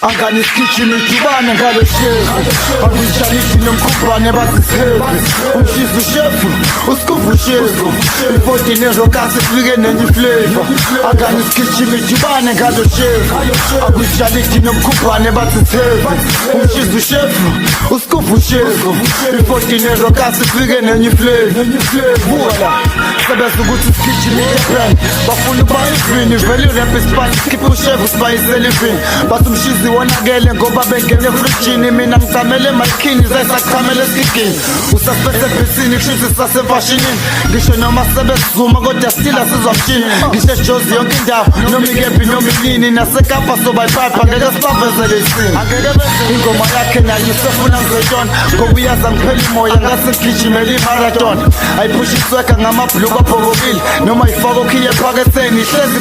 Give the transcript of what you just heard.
Angani skitchini jubane ngalo shefu Abishalithi nomkhuphane basishefu Umshizi ushefu, uskufu ushefu I-14 nezokasi fike nenye flavor Angani skitchini jubane ngalo shefu Abishalithi nomkhuphane basishefu Umshizi ushefu, uskufu ushefu I-14 nezokasi fike nenye flavor Vula, sebeza ukuthi skitchini Japan Bafuna uba ifini, vele rap ispan Skip ushefu, sbayisela ifini Bathi umshizi wonakele ngoba bengene efrijini mina ngizamele mayikhini zayisachamele esigigini usaspethe ebhisini kushuthi sasefashinini ngisho noma sebezuma kodwa stila sizwamshini ngisho ejozi yonke indawo noma ikephi noma inini nasekapa sobayipapa ngeke sibavezele isini ingoma yakhe nayo isefuna ngizwetshona ngoba uyaza ngiphela imoya ngase ngigijimele imarathon ayiphusha isweka ngamabhluku abhobokile noma yifaka okhiye ephaketheni ihlezi